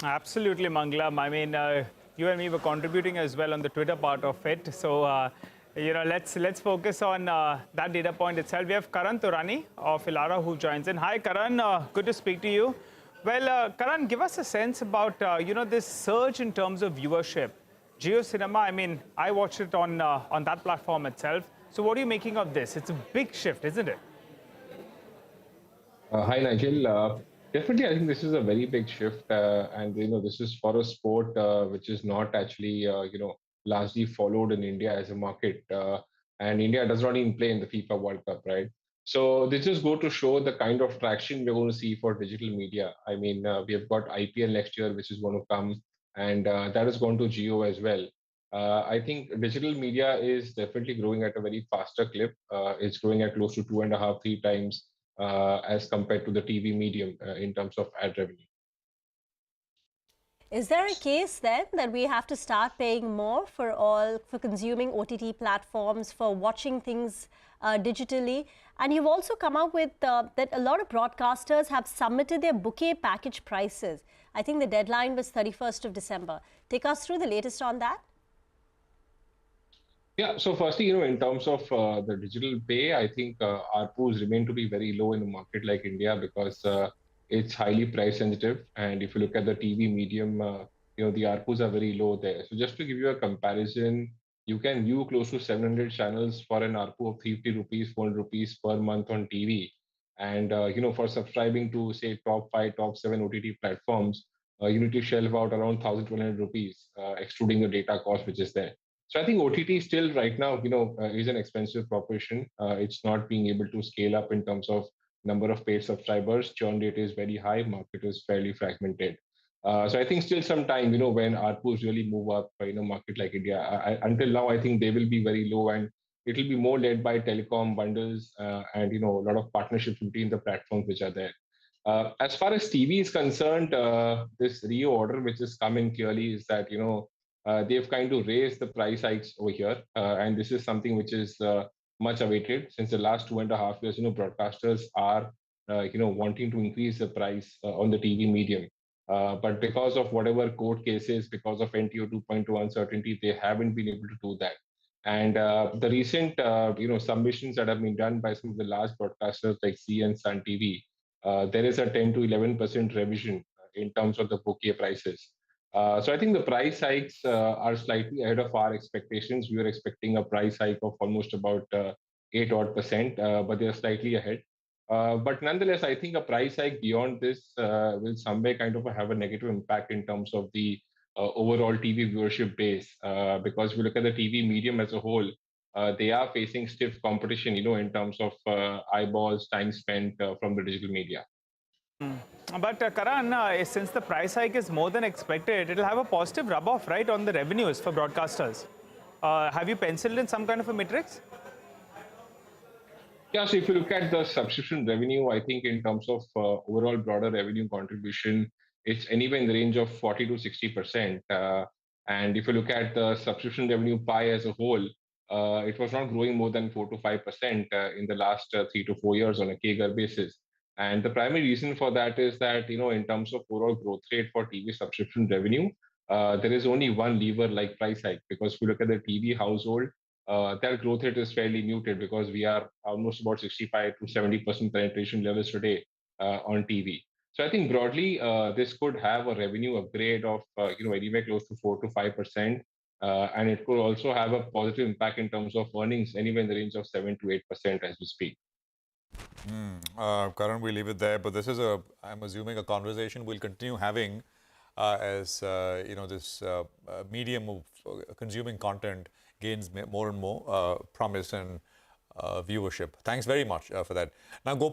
Absolutely, Mangalam. I mean, you and me were contributing as well on the Twitter part of it. So, let's focus on that data point itself. We have Karan Taurani of Elara who joins in. Hi, Karan. Good to speak to you. Well, Karan, give us a sense about this surge in terms of viewership. Geo Cinema. I mean, I watched it on that platform itself. So, what are you making of this? It's a big shift, isn't it? Hi, Nigel. Definitely, I think this is a very big shift, and this is for a sport which is not actually largely followed in India as a market, and India does not even play in the FIFA World Cup, right? So this just go to show the kind of traction we're going to see for digital media. I mean, we have got IPL next year, which is going to come, and that is going to Geo as well. I think digital media is definitely growing at a very faster clip. It's growing at close to two and a half, three times as compared to the TV medium in terms of ad revenue. Is there a case then that we have to start paying more for consuming OTT platforms, for watching things digitally? And you've also come out with that a lot of broadcasters have submitted their bouquet package prices. I think the deadline was 31st of December. Take us through the latest on that. Yeah, so firstly, in terms of the digital pay, I think ARPUs remain to be very low in a market like India because it's highly price sensitive. And if you look at the TV medium, the ARPUs are very low there. So just to give you a comparison, you can view close to 700 channels for an ARPU of 350 rupees, 400 rupees per month on TV. And, for subscribing to, say, top five, top seven OTT platforms, you need to shell out around 1,200 rupees, excluding the data cost, which is there. So I think OTT still right now, is an expensive proposition. It's not being able to scale up in terms of number of paid subscribers. Churn rate is very high. Market is fairly fragmented. So I think still some time, when ARPUs really move up in a market like India. Until now, I think they will be very low and it will be more led by telecom bundles and, a lot of partnerships between the platforms which are there. As far as TV is concerned, this reorder which is coming clearly is that, they've kind of raised the price hikes over here. And this is something which is much awaited since the last 2.5 years. Broadcasters are, wanting to increase the price on the TV medium. But because of whatever court cases, because of NTO 2.2 uncertainty, they haven't been able to do that. And the recent, submissions that have been done by some of the large broadcasters like C and Sun TV, there is a 10 to 11% revision in terms of the bouquet prices. So I think the price hikes are slightly ahead of our expectations. We were expecting a price hike of almost about 8 odd percent, but they're slightly ahead. But nonetheless, I think a price hike beyond this will somewhere kind of have a negative impact in terms of the overall TV viewership base. Because if you look at the TV medium as a whole, they are facing stiff competition, in terms of eyeballs, time spent from the digital media. But Karan, since the price hike is more than expected, it'll have a positive rub-off, right, on the revenues for broadcasters. Have you penciled in some kind of a matrix? Yeah, so if you look at the subscription revenue, I think in terms of overall broader revenue contribution, it's anywhere in the range of 40 to 60%. And if you look at the subscription revenue pie as a whole, it was not growing more than 4 to 5% in the last 3 to 4 years on a CAGR basis. And the primary reason for that is that, in terms of overall growth rate for TV subscription revenue, there is only one lever like price hike. Because if you look at the TV household, that growth rate is fairly muted because we are almost about 65 to 70% penetration levels today on TV. So I think broadly, this could have a revenue upgrade of anywhere close to 4 to 5%, and it could also have a positive impact in terms of earnings anywhere in the range of 7 to 8% as we speak. Karan, we leave it there, but this is I'm assuming, a conversation we'll continue having as this medium of consuming content gains more and more promise and viewership. Thanks very much for that. Now go.